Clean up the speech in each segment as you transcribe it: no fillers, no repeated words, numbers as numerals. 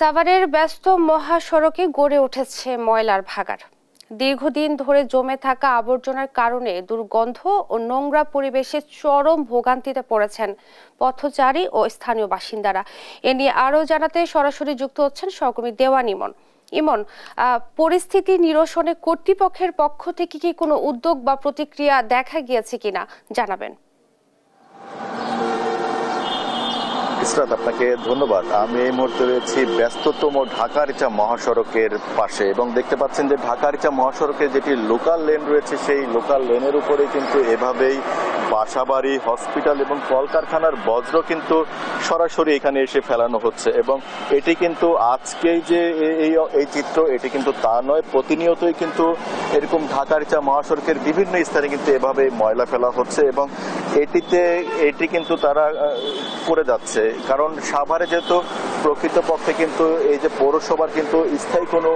সাভারের ব্যস্ত মহাসড়কে গড়ে উঠেছে ময়লার ভাগাড়। দীর্ঘদিন ধরে জমে থাকা আবর্জনার কারণে দুর্গন্ধ ও নোংরা পরিবেশে চরম ভোগান্তিতে পড়েছেন পথচারী ও স্থানীয় বাসিন্দারা। এ নিয়ে আরও জানাতে সরাসরি যুক্ত হচ্ছেন সহকর্মী দেওয়ান ইমন। ইমন, পরিস্থিতি নিরসনে কর্তৃপক্ষের পক্ষ থেকে কি কোনো উদ্যোগ বা প্রতিক্রিয়া দেখা গিয়েছে কিনা জানাবেন। ইসরাত, আপনাকে ধন্যবাদ। আমি এই মুহূর্তে রয়েছি ব্যস্ততম ঢাকা-রিচা মহাসড়কের পাশে এবং দেখতে পাচ্ছেন যে ঢাকা-রিচা মহাসড়কে যেটি লোকাল লেন রয়েছে সেই লোকাল লেনের উপরে কিন্তু এভাবেই বাসাবাড়ি, হসপিটাল এবং কলকারখানার বজ্র কিন্তু সরাসরি এখানে এসে ফেলানো হচ্ছে এবং এটি কিন্তু আজকেই যে এই চিত্র এটি কিন্তু তা নয়, প্রতিনিয়তই কিন্তু এরকম ঢাকা-রিচা মহাসড়কের বিভিন্ন স্থানে কিন্তু এভাবে ময়লা ফেলা হচ্ছে এবং এটি কিন্তু তারা করে যাচ্ছে। কারণ সাভারে যেহেতু প্রকৃতপক্ষে কিন্তু এই যে পৌরসভার কিন্তু স্থায়ী কোনো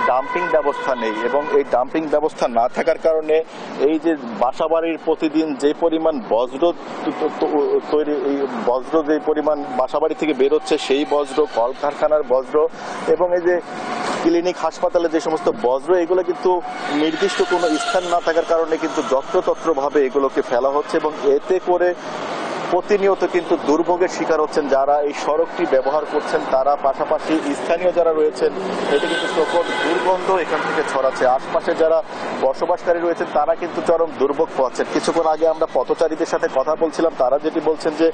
ডাম্পিং ব্যবস্থা নেই এবং এই ডাম্পিং ব্যবস্থা না থাকার কারণে এই যে বাসাবাড়ির প্রতিদিন যে পরিমাণ বজ্র তৈরি, এই বজ্র যে পরিমাণ বাসাবাড়ি থেকে বেরোচ্ছে সেই বজ্র, কলকারখানার বজ্র এবং এই যে ক্লিনিক হাসপাতালে যে সমস্ত বজ্র, এগুলো কিন্তু নির্দিষ্ট কোনো স্থান না থাকার কারণে কিন্তু যত্রতত্রভাবে এগুলোকে ফেলা হচ্ছে এবং এতে করে প্রতিনিয়ত কিন্তু দুর্ভোগের শিকার হচ্ছেন যারা এই সড়কটি ব্যবহার করছেন, তারা পাশাপাশি স্থানীয় যারা রয়েছেন। এতে কিন্তু প্রকট দুর্গন্ধ এখান থেকে ছড়াচ্ছে। আশপাশে যারা বসবাসকারী রয়েছেন তারা কিন্তু চরম দুর্ভোগ পাচ্ছেন। কিছুক্ষণ আগে আমরা পথচারীদের সাথে কথা বলছিলাম, তারা যেটি বলছেন যে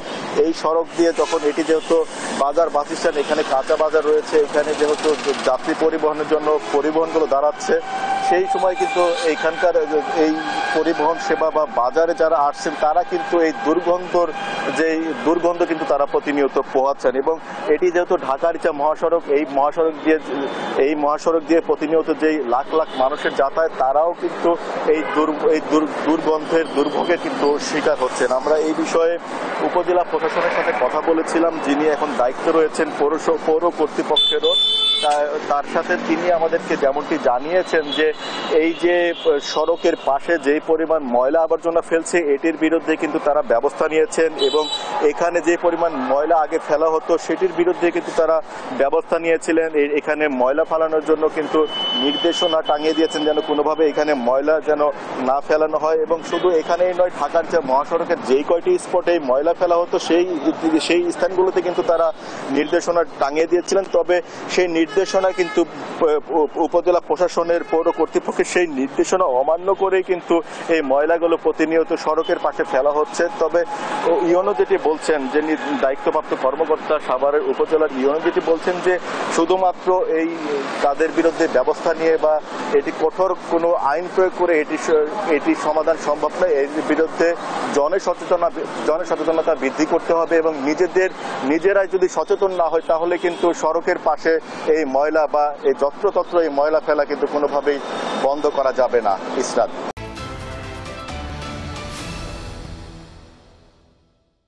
এই সড়ক দিয়ে যখন এটি যেহেতু বাজার বাসস্ট্যান্ড, এখানে কাঁচা বাজার রয়েছে, এখানে যেহেতু যাত্রী পরিবহনের জন্য পরিবহনগুলো দাঁড়াচ্ছে, সেই সময় কিন্তু এইখানকার এই পরিবহন সেবা বা বাজারে যারা আসছেন তারা কিন্তু এই দুর্গন্ধ কিন্তু তারা প্রতিনিয়ত পোহাচ্ছেন এবং এটি যেহেতু ঢাকা-রিচা মহাসড়ক, এই মহাসড়ক দিয়ে প্রতিনিয়ত যেই লাখ লাখ মানুষের যাতায়াত, তারাও কিন্তু এই দুর্ভোগের কিন্তু শিকার হচ্ছেন। আমরা এই বিষয়ে উপজেলা প্রশাসনের সাথে কথা বলেছিলাম, যিনি এখন দায়িত্ব রয়েছেন পৌর কর্তৃপক্ষেরও। তার সাথে তিনি আমাদেরকে যেমনটি জানিয়েছেন যে এই যে সড়কের পাশে যেই পরিমাণ ময়লা আবর্জনা ফেলছে এটির বিরুদ্ধে কিন্তু তারা ব্যবস্থা নিয়েছেন এবং এখানে যে পরিমাণ ময়লা আগে ফেলা হতো সেটির বিরুদ্ধে কিন্তু তারা ব্যবস্থা নিয়েছিলেন। এখানে ময়লা ফেলানোর জন্য কিন্তু নির্দেশনা টাঙিয়ে দিয়েছেন যেন কোনোভাবে এখানে ময়লা যেন না ফেলানো হয় এবং শুধু এখানেই নয়, ঢাকার যে মহাসড়কের যেই কয়টি স্পটে ময়লা ফেলা হতো সেই স্থানগুলোতে কিন্তু তারা নির্দেশনা টাঙিয়ে দিয়েছিলেন। তবে সেই নির্দেশনা কিন্তু উপজেলা প্রশাসনের, পৌর কর্তৃপক্ষের সেই নির্দেশনা অমান্য করেই কিন্তু এই ময়লাগুলো প্রতিনিয়ত সড়কের পাশে ফেলা হচ্ছে। তবে ইউনো যেটি বলছেন, যে দায়িত্বপ্রাপ্ত কর্মকর্তা সাভারের উপজেলার ইউনো যেটি বলছেন যে শুধুমাত্র এই তাদের বিরুদ্ধে ব্যবস্থা নিয়ে বা এটি কঠোর কোনো আইন প্রয়োগ করে এটি সমাধান সম্ভব নয়। এর বিরুদ্ধে জনসচেতনতা বৃদ্ধি করতে হবে এবং নিজেরাই যদি সচেতন না হয় তাহলে কিন্তু সড়কের পাশে এই ময়লা বা এই যত্রতত্র এই ময়লা ফেলা কিন্তু কোনোভাবেই বন্ধ করা যাবে না। ইসরাত।